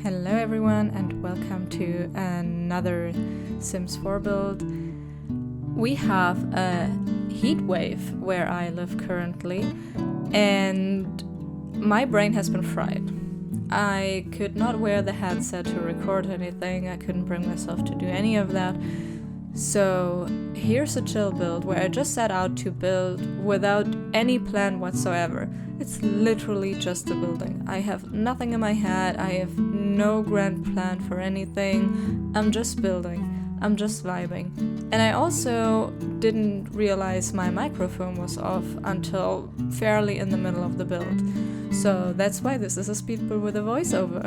Hello everyone and welcome to another Sims 4 build. We have a heatwave where I live currently and my brain has been fried. I could not wear the headset to record anything, I couldn't bring myself to do any of that. So here's a chill build where I just set out to build without any plan whatsoever. It's literally just a building. I have nothing in my head, I have no grand plan for anything. I'm just building, I'm just vibing. And I also didn't realize my microphone was off until fairly in the middle of the build. So that's why this is a speed build with a voiceover.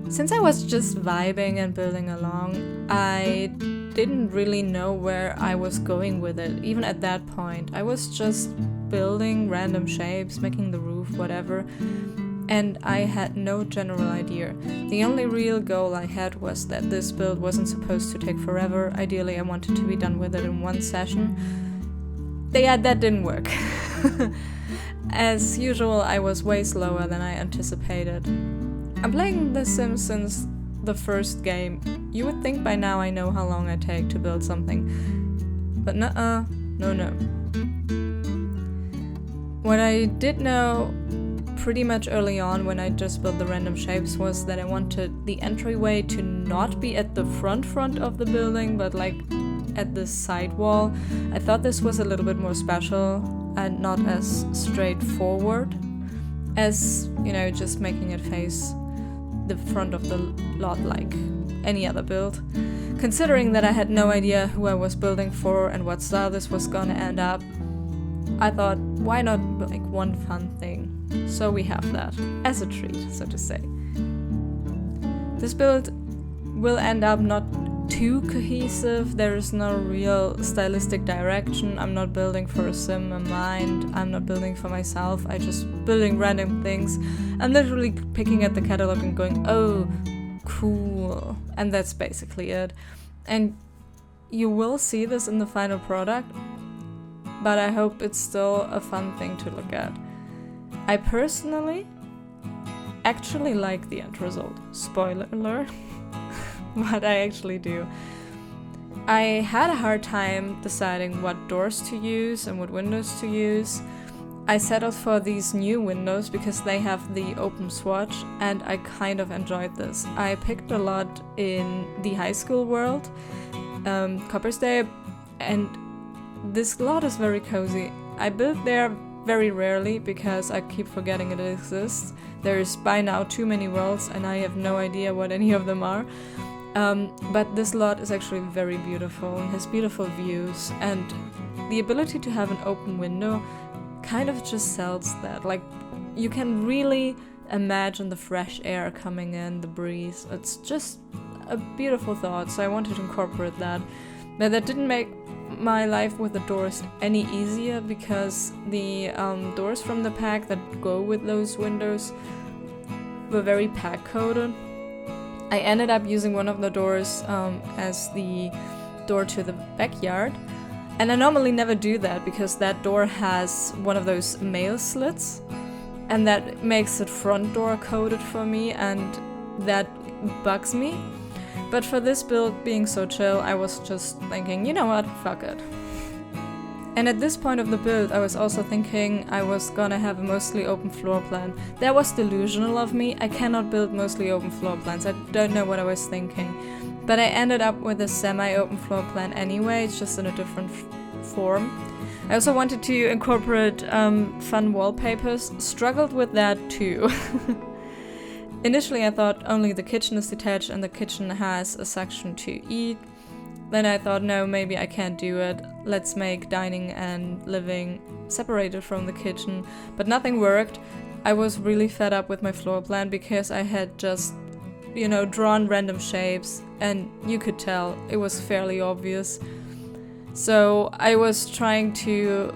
Since I was just vibing and building along, I didn't really know where I was going with it, even at that point. I was just building random shapes, making the roof, whatever, and I had no general idea. The only real goal I had was that this build wasn't supposed to take forever. Ideally, I wanted to be done with it in one session. Yeah, that didn't work. As usual, I was way slower than I anticipated. I'm playing The Sims since the first game. You would think by now I know how long I take to build something. But no. What I did know pretty much early on when I just built the random shapes was that I wanted the entryway to not be at the front of the building, but like at the side wall. I thought this was a little bit more special and not as straightforward as, just making it face the front of the lot like any other build. Considering that I had no idea who I was building for and what style this was gonna end up, I thought, why not like one fun thing? So we have that as a treat, so to say. This build will end up not too cohesive, there is no real stylistic direction. I'm not building for a sim in mind, I'm not building for myself, I'm just building random things. I'm literally picking at the catalog and going, oh, cool. And that's basically it. And you will see this in the final product, but I hope it's still a fun thing to look at. I personally actually like the end result. Spoiler alert. But I actually do. I had a hard time deciding what doors to use and what windows to use. I settled for these new windows because they have the open swatch and I kind of enjoyed this. I picked a lot in the high school world, Copper's Day, and this lot is very cozy. I build there very rarely because I keep forgetting it exists. There's by now too many worlds and I have no idea what any of them are. But this lot is actually very beautiful and has beautiful views, and the ability to have an open window kind of just sells that. Like, you can really imagine the fresh air coming in, the breeze. It's just a beautiful thought, so I wanted to incorporate that. But that didn't make my life with the doors any easier because the doors from the pack that go with those windows were very pack coded. I ended up using one of the doors as the door to the backyard, and I normally never do that because that door has one of those mail slits and that makes it front door coded for me, and that bugs me. But for this build being so chill, I was just thinking, you know what, fuck it. And at this point of the build, I was also thinking I was gonna have a mostly open floor plan. That was delusional of me. I cannot build mostly open floor plans. I don't know what I was thinking. But I ended up with a semi-open floor plan anyway, it's just in a different form. I also wanted to incorporate fun wallpapers. Struggled with that too. Initially I thought only the kitchen is detached and the kitchen has a section to eat. Then I thought, no, maybe I can't do it. Let's make dining and living separated from the kitchen. But nothing worked. I was really fed up with my floor plan because I had just, drawn random shapes and you could tell it was fairly obvious. So I was trying to,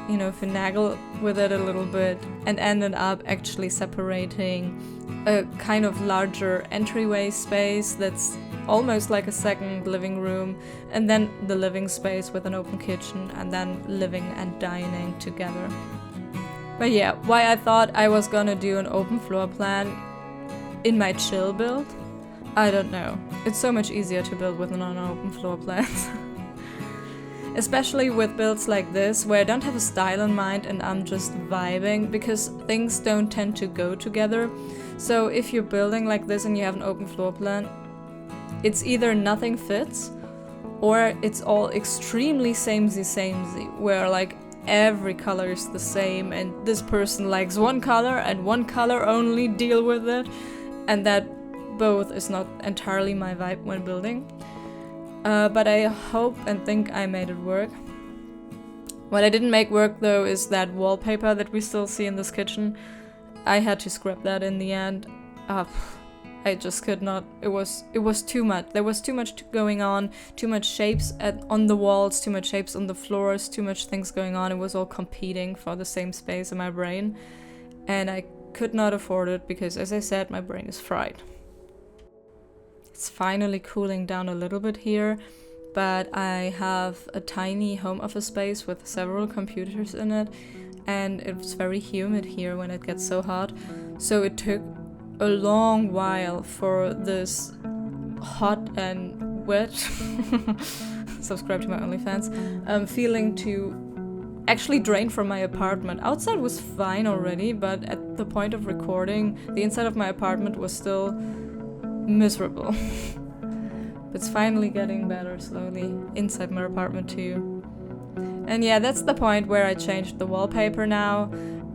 finagle with it a little bit and ended up actually separating a kind of larger entryway space that's almost like a second living room, and then the living space with an open kitchen, and then living and dining together. But yeah, why I thought I was gonna do an open floor plan in my chill build, I don't know. It's so much easier to build with non-open floor plans. Especially with builds like this, where I don't have a style in mind and I'm just vibing, because things don't tend to go together. So if you're building like this and you have an open floor plan, it's either nothing fits, or it's all extremely samey, where like every color is the same and this person likes one color and one color only, deal with it. And that both is not entirely my vibe when building. But I hope and think I made it work. What I didn't make work though is that wallpaper that we still see in this kitchen. I had to scrap that in the end. I just could not. It was too much. There was too much going on, too much shapes on the walls, too much shapes on the floors, too much things going on. It was all competing for the same space in my brain. And I could not afford it because, as I said, my brain is fried. It's finally cooling down a little bit here, but I have a tiny home office space with several computers in it, and it's very humid here when it gets so hot. So it took a long while for this hot and wet subscribe to my OnlyFans feeling to actually drain from my apartment. Outside was fine already, but at the point of recording, the inside of my apartment was still miserable. It's finally getting better slowly inside my apartment too. And yeah, that's the point where I changed the wallpaper now.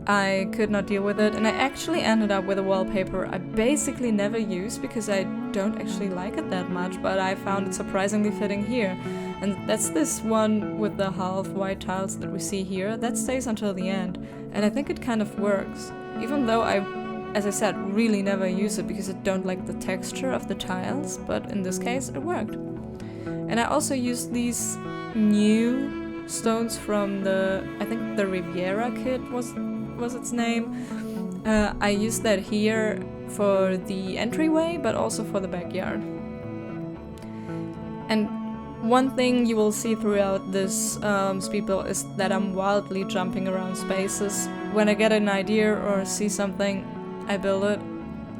I could not deal with it, and I actually ended up with a wallpaper I basically never use because I don't actually like it that much, but I found it surprisingly fitting here. And that's this one with the half white tiles that we see here. That stays until the end, and I think it kind of works. Even though I, as I said, really never use it because I don't like the texture of the tiles, but in this case it worked. And I also used these new stones from I think the Riviera kit was its name. I used that here for the entryway, but also for the backyard. And one thing you will see throughout this speed build is that I'm wildly jumping around spaces. When I get an idea or see something, I build it.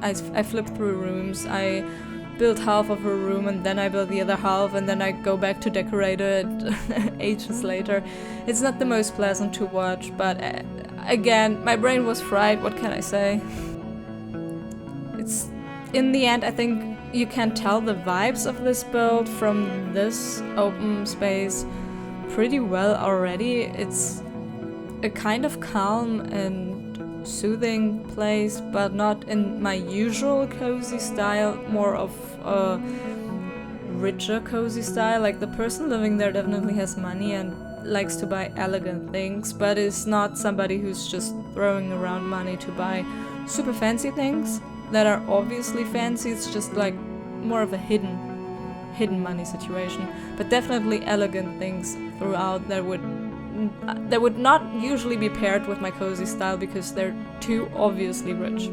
I flip through rooms. I build half of a room and then I build the other half and then I go back to decorate it ages later. It's not the most pleasant to watch, but again, my brain was fried, what can I say? It's in the end, I think you can tell the vibes of this build from this open space pretty well already. It's a kind of calm and soothing place, but not in my usual cozy style, more of a richer cozy style. Like the person living there definitely has money and likes to buy elegant things, but is not somebody who's just throwing around money to buy super fancy things that are obviously fancy. It's just like more of a hidden money situation, but definitely elegant things throughout that would not usually be paired with my cozy style because they're too obviously rich.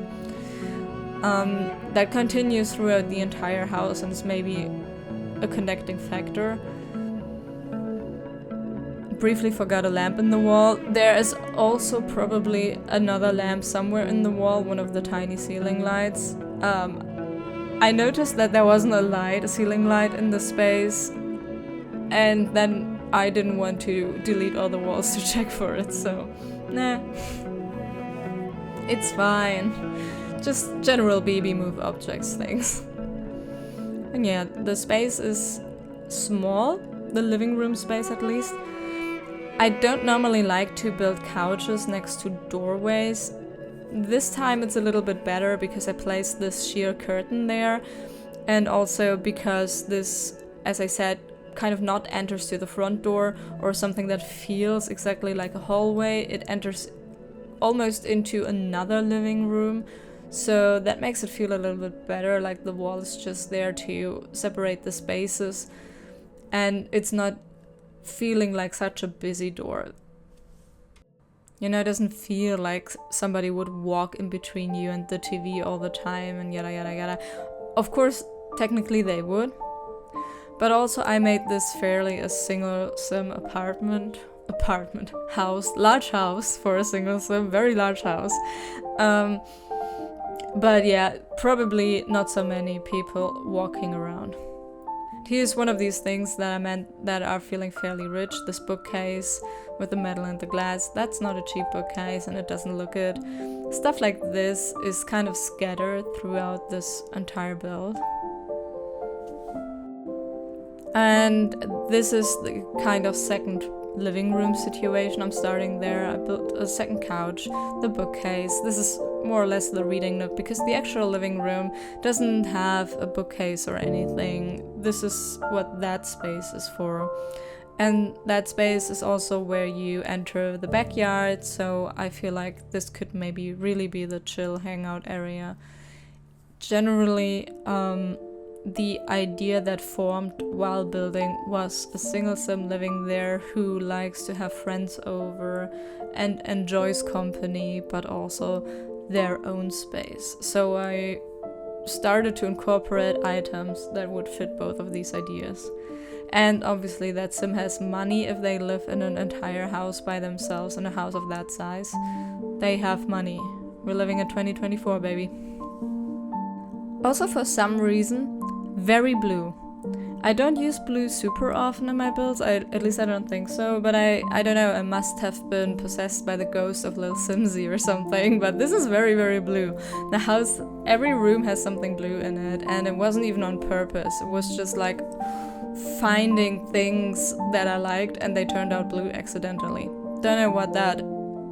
That continues throughout the entire house and is maybe a connecting factor. Briefly forgot a lamp in the wall. There is also probably another lamp somewhere in the wall, one of the tiny ceiling lights. I noticed that there wasn't a ceiling light in the space, and then I didn't want to delete all the walls to check for it, so nah. It's fine. Just general baby move objects things. And yeah, the space is small, the living room space at least. I don't normally like to build couches next to doorways. This time it's a little bit better because I placed this sheer curtain there, and also because this, as I said, kind of not enters to the front door or something that feels exactly like a hallway. It enters almost into another living room, so that makes it feel a little bit better, like the wall is just there to separate the spaces, and it's not feeling like such a busy door. You know, it doesn't feel like somebody would walk in between you and the TV all the time and yada yada yada. Of course, technically they would, but also I made this fairly a single sim large house for a single sim, very large house. But yeah, probably not so many people walking around. Here's one of these things that I meant that are feeling fairly rich. This bookcase with the metal and the glass. That's not a cheap bookcase and it doesn't look good. Stuff like this is kind of scattered throughout this entire build. And this is the kind of second living room situation. I'm starting there. I built a second couch, the bookcase. This is more or less the reading nook because the actual living room doesn't have a bookcase or anything. This is what that space is for. And that space is also where you enter the backyard, so I feel like this could maybe really be the chill hangout area. Generally, the idea that formed while building was a single sim living there who likes to have friends over and enjoys company, but also their own space. So I started to incorporate items that would fit both of these ideas. And obviously that sim has money if they live in an entire house by themselves in a house of that size. They have money. We're living in 2024, baby. Also, for some reason, very blue. I don't use blue super often in my builds, at least I don't think so, but I don't know, I must have been possessed by the ghost of Lil Simsy or something, but this is very, very blue. The house, every room has something blue in it, and it wasn't even on purpose. It was just like finding things that I liked and they turned out blue accidentally. Don't know what that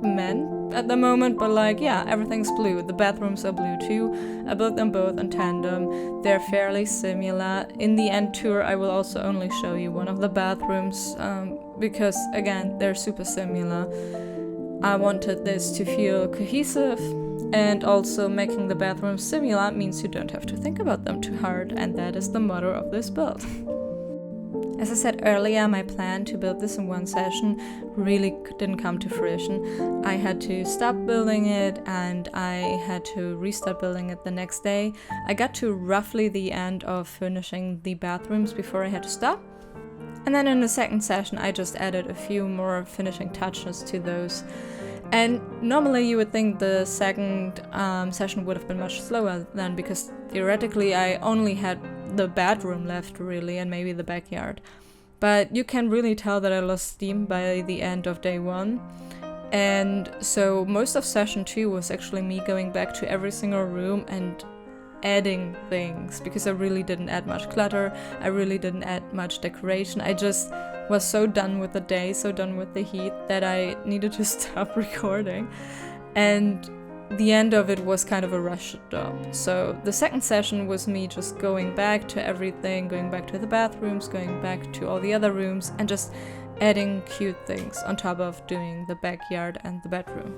meant at the moment, but like, yeah, everything's blue. The bathrooms are blue too. I built them both in tandem. They're fairly similar. In the end tour, I will also only show you one of the bathrooms because, again, they're super similar. I wanted this to feel cohesive, and also making the bathrooms similar means you don't have to think about them too hard, and that is the motto of this build. As I said earlier, my plan to build this in one session really didn't come to fruition. I had to stop building it and I had to restart building it the next day. I got to roughly the end of finishing the bathrooms before I had to stop. And then in the second session, I just added a few more finishing touches to those. And normally you would think the second session would have been much slower then, because theoretically I only had the bedroom left really, and maybe the backyard. But you can really tell that I lost steam by the end of day one. And so most of session 2 was actually me going back to every single room and adding things, because I really didn't add much clutter, I really didn't add much decoration. I just was so done with the day, so done with the heat, that I needed to stop recording. And the end of it was kind of a rush job. So the second session was me just going back to everything, going back to the bathrooms, going back to all the other rooms, and just adding cute things on top of doing the backyard and the bedroom.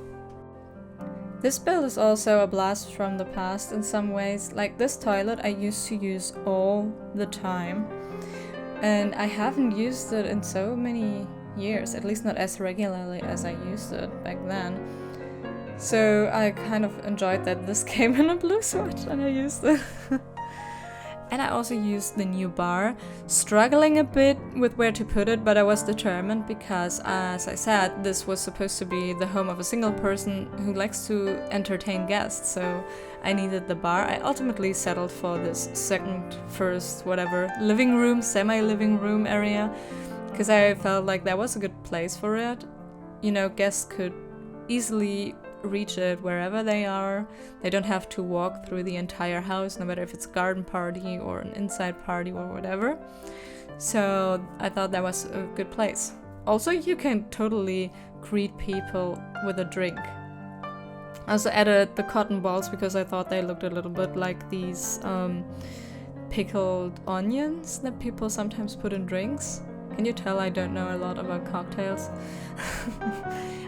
This build is also a blast from the past in some ways. Like this toilet I used to use all the time, and I haven't used it in so many years, at least not as regularly as I used it back then. So I kind of enjoyed that this came in a blue swatch and I used it. And I also used the new bar, struggling a bit with where to put it, but I was determined because, as I said, this was supposed to be the home of a single person who likes to entertain guests, so I needed the bar. I ultimately settled for this first, living room, semi-living room area, because I felt like that was a good place for it. You know, guests could easily reach it wherever they are. They don't have to walk through the entire house, no matter if it's a garden party or an inside party or whatever. So I thought that was a good place. Also, you can totally greet people with a drink. I also added the cotton balls because I thought they looked a little bit like these pickled onions that people sometimes put in drinks. Can you tell I don't know a lot about cocktails?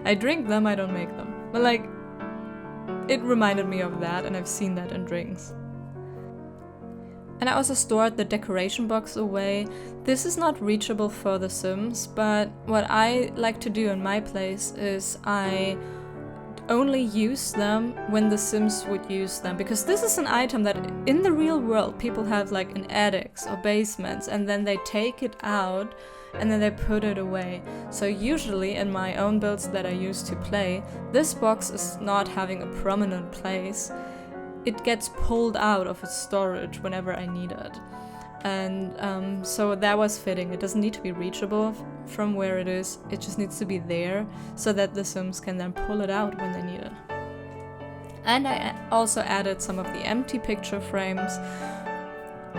I drink them, I don't make them. But like, it reminded me of that, and I've seen that in drinks. And I also stored the decoration box away. This is not reachable for the Sims, but what I like to do in my place is I only use them when the Sims would use them, because this is an item that in the real world people have like in attics or basements, and then they take it out and then they put it away. So usually in my own builds that I used to play, this box is not having a prominent place, it gets pulled out of its storage whenever I need it. And so that was fitting. It doesn't need to be reachable from where it is. It just needs to be there so that the Sims can then pull it out when they need it. And I also added some of the empty picture frames,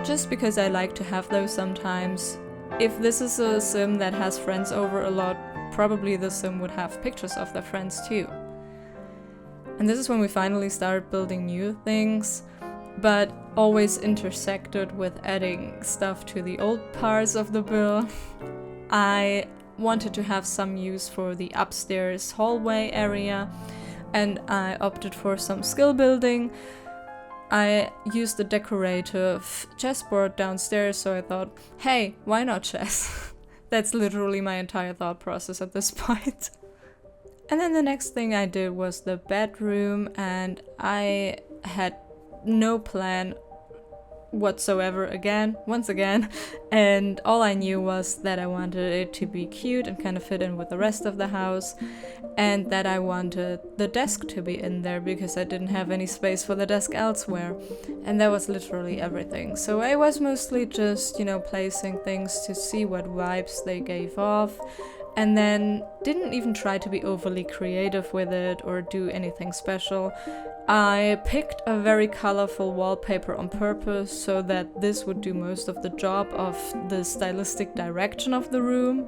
just because I like to have those sometimes. If this is a Sim that has friends over a lot, probably the Sim would have pictures of their friends too. And this is when we finally started building new things, but always intersected with adding stuff to the old parts of the build. I wanted to have some use for the upstairs hallway area, and I opted for some skill building. I used a decorative chessboard downstairs, so I thought, hey, why not chess? That's literally my entire thought process at this point. And then the next thing I did was the bedroom, and I had no plan whatsoever once again, and all I knew was that I wanted it to be cute and kind of fit in with the rest of the house, and that I wanted the desk to be in there because I didn't have any space for the desk elsewhere, and that was literally everything. So I was mostly just, placing things to see what vibes they gave off, and then didn't even try to be overly creative with it or do anything special. I picked a very colorful wallpaper on purpose so that this would do most of the job of the stylistic direction of the room,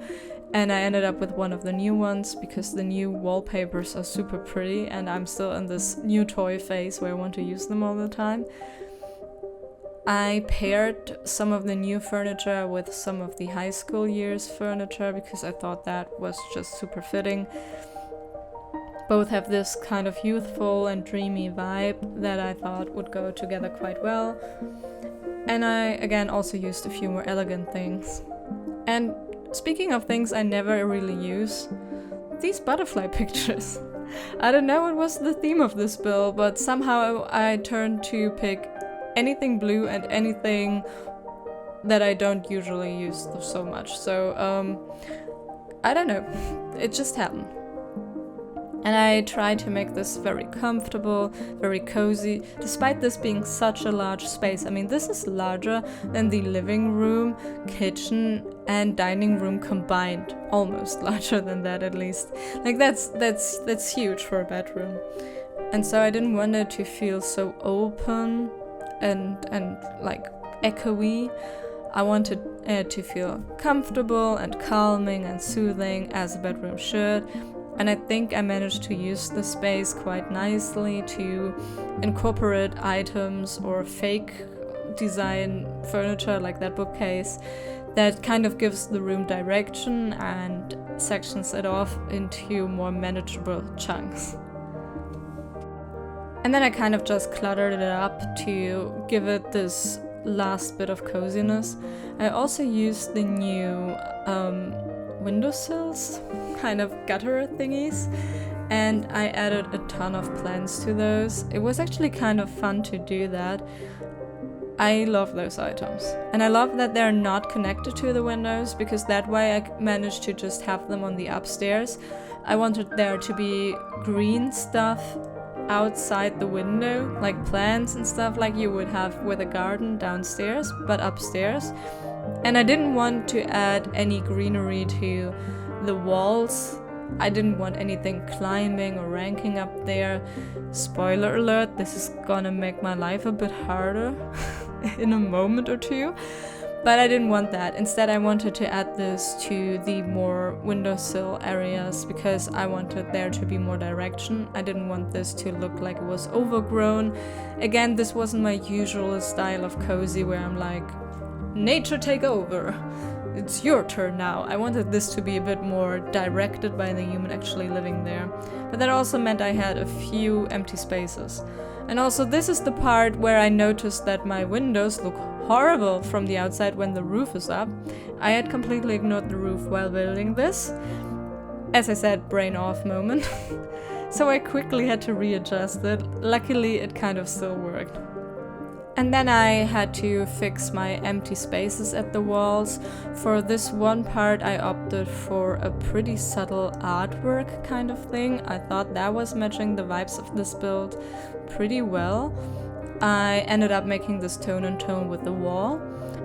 and I ended up with one of the new ones because the new wallpapers are super pretty and I'm still in this new toy phase where I want to use them all the time. I paired some of the new furniture with some of the high school years furniture because I thought that was just super fitting. Both have this kind of youthful and dreamy vibe that I thought would go together quite well. And I, again, also used a few more elegant things. And speaking of things I never really use, these butterfly pictures. I don't know what was the theme of this build, but somehow I turned to pick anything blue and anything that I don't usually use so much. So, I don't know. It just happened. And I tried to make this very comfortable, very cozy, despite this being such a large space. I mean, this is larger than the living room, kitchen, and dining room combined. Almost larger than that, at least. Like, that's huge for a bedroom. And so I didn't want it to feel so open and like echoey. I wanted it to feel comfortable and calming and soothing, as a bedroom should. And I think I managed to use the space quite nicely to incorporate items or fake design furniture like that bookcase that kind of gives the room direction and sections it off into more manageable chunks. And then I kind of just cluttered it up to give it this last bit of coziness. I also used the new windowsills, kind of gutter thingies, and I added a ton of plants to those. It was actually kind of fun to do that. I love those items, and I love that they're not connected to the windows, because that way I managed to just have them on the upstairs. I wanted there to be green stuff outside the window, like plants and stuff like you would have with a garden downstairs, but upstairs. And I didn't want to add any greenery to the walls. I didn't want anything climbing or ranking up there. Spoiler alert, this is gonna make my life a bit harder in a moment or two. But I didn't want that. Instead, I wanted to add this to the more windowsill areas because I wanted there to be more direction. I didn't want this to look like it was overgrown. Again, this wasn't my usual style of cozy where I'm like, nature take over. It's your turn now. I wanted this to be a bit more directed by the human actually living there. But that also meant I had a few empty spaces. And also this is the part where I noticed that my windows look horrible from the outside when the roof is up. I had completely ignored the roof while building this. As I said, brain off moment. So I quickly had to readjust it. Luckily, it kind of still worked. And then I had to fix my empty spaces at the walls. For this one part, I opted for a pretty subtle artwork kind of thing. I thought that was matching the vibes of this build pretty well. I ended up making this tone and tone with the wall.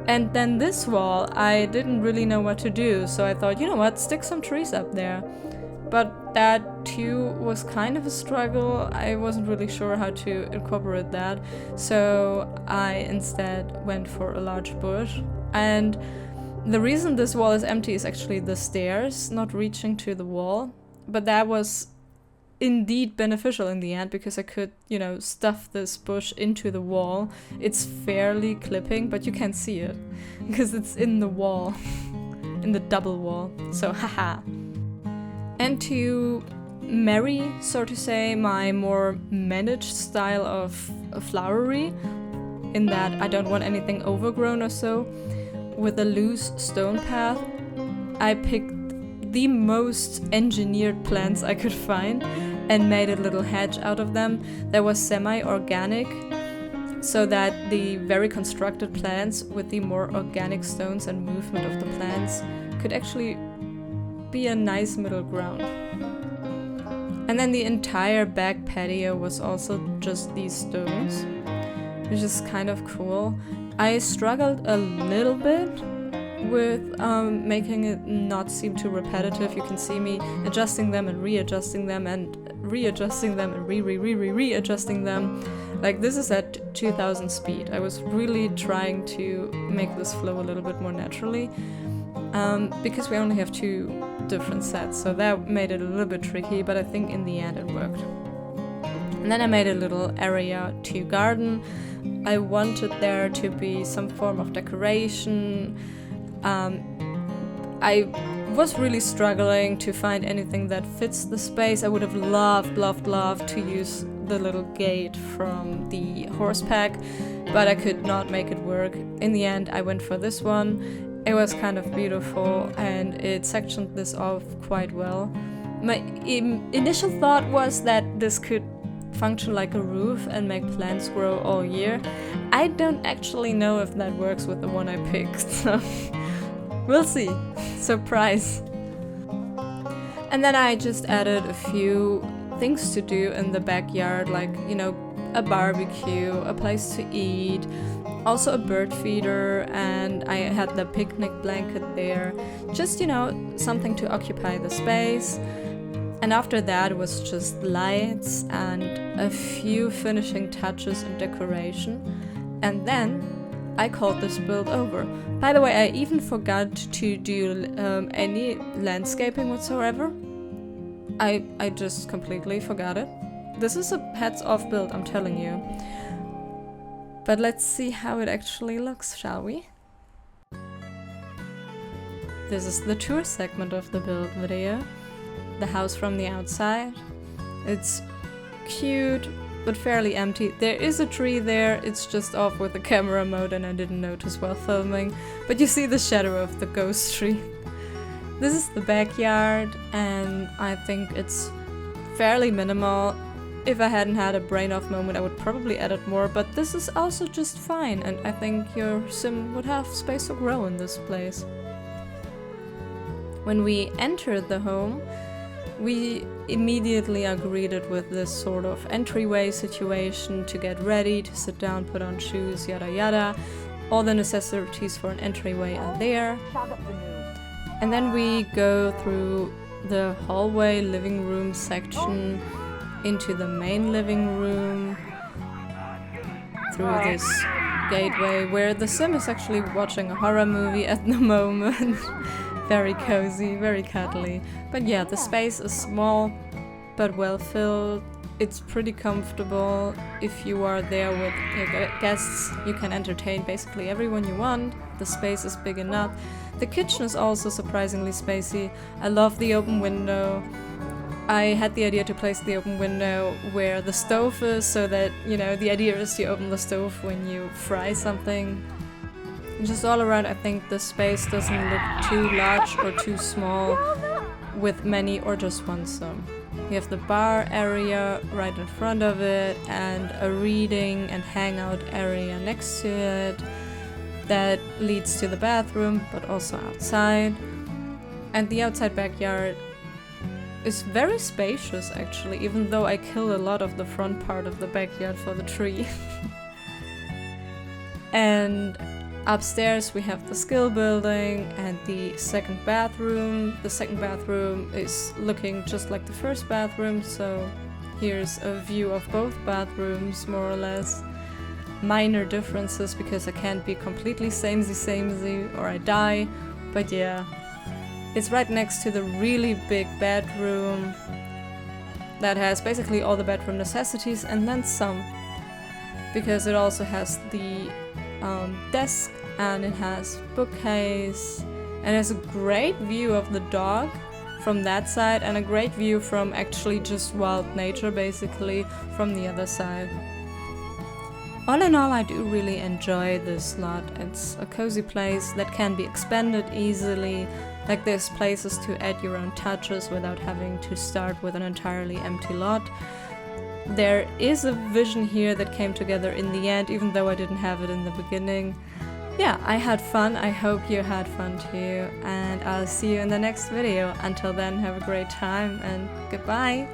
And then this wall, I didn't really know what to do, so I thought, you know what, stick some trees up there. But that too was kind of a struggle. I wasn't really sure how to incorporate that, so I instead went for a large bush. And the reason this wall is empty is actually the stairs not reaching to the wall, but that was indeed beneficial in the end because I could, you know, stuff this bush into the wall. It's fairly clipping, but you can't see it because it's in the wall, in the double wall. So haha. And to marry, so to say, my more managed style of flowery, in that I don't want anything overgrown or so, with a loose stone path, I picked the most engineered plants I could find and made a little hedge out of them that was semi-organic, so that the very constructed plants with the more organic stones and movement of the plants could actually be a nice middle ground. And then the entire back patio was also just these stones, which is kind of cool. I struggled a little bit with making it not seem too repetitive. You can see me adjusting them and readjusting them and readjusting them and readjusting them. Like, this is at 2000 speed. I was really trying to make this flow a little bit more naturally. Because we only have 2 different sets, so that made it a little bit tricky, but I think in the end it worked. And then I made a little area to garden. I wanted there to be some form of decoration. I was really struggling to find anything that fits the space. I would have loved to use the little gate from the horse pack, but I could not make it work. In the end, I went for this one. It was kind of beautiful and it sectioned this off quite well. My initial thought was that this could function like a roof and make plants grow all year. I don't actually know if that works with the one I picked, so we'll see. Surprise! And then I just added a few things to do in the backyard, like, you know, a barbecue, a place to eat, also a bird feeder, and I had the picnic blanket there. Just, you know, something to occupy the space. And after that it was just lights and a few finishing touches and decoration. And then I called this build over. By the way, I even forgot to do any landscaping whatsoever. I just completely forgot it. This is a heads-off build, I'm telling you. But let's see how it actually looks, shall we? This is the tour segment of the build video. The house from the outside. It's cute, but fairly empty. There is a tree there, it's just off with the camera mode and I didn't notice while filming. But you see the shadow of the ghost tree. This is the backyard and I think it's fairly minimal. If I hadn't had a brain off moment, I would probably edit more, but this is also just fine, and I think your sim would have space to grow in this place. When we entered the home, we immediately are greeted with this sort of entryway situation to get ready, to sit down, put on shoes, yada yada. All the necessities for an entryway are there. And then we go through the hallway living room section into the main living room, through this gateway where the sim is actually watching a horror movie at the moment. Very cozy, very cuddly. But yeah, the space is small but well filled. It's pretty comfortable. If you are there with your guests, you can entertain basically everyone you want. The space is big enough. The kitchen is also surprisingly spacey. I love the open window. I had the idea to place the open window where the stove is, so that, you know, the idea is to open the stove when you fry something. And just all around, I think the space doesn't look too large or too small with many or just one sim. You have the bar area right in front of it and a reading and hangout area next to it that leads to the bathroom, but also outside. And the outside backyard is very spacious actually, even though I killed a lot of the front part of the backyard for the tree. And upstairs we have the skill building and the second bathroom. The second bathroom is looking just like the first bathroom, so here's a view of both bathrooms, more or less. Minor differences because I can't be completely samey or I die, but yeah. It's right next to the really big bedroom that has basically all the bedroom necessities and then some, because it also has the desk and it has bookcase and it has a great view of the dog from that side and a great view from actually just wild nature basically from the other side. All in all, I do really enjoy this lot. It's a cozy place that can be expanded easily. Like there's places to add your own touches without having to start with an entirely empty lot. There is a vision here that came together in the end, even though I didn't have it in the beginning. Yeah, I had fun. I hope you had fun too. And I'll see you in the next video. Until then, have a great time and goodbye.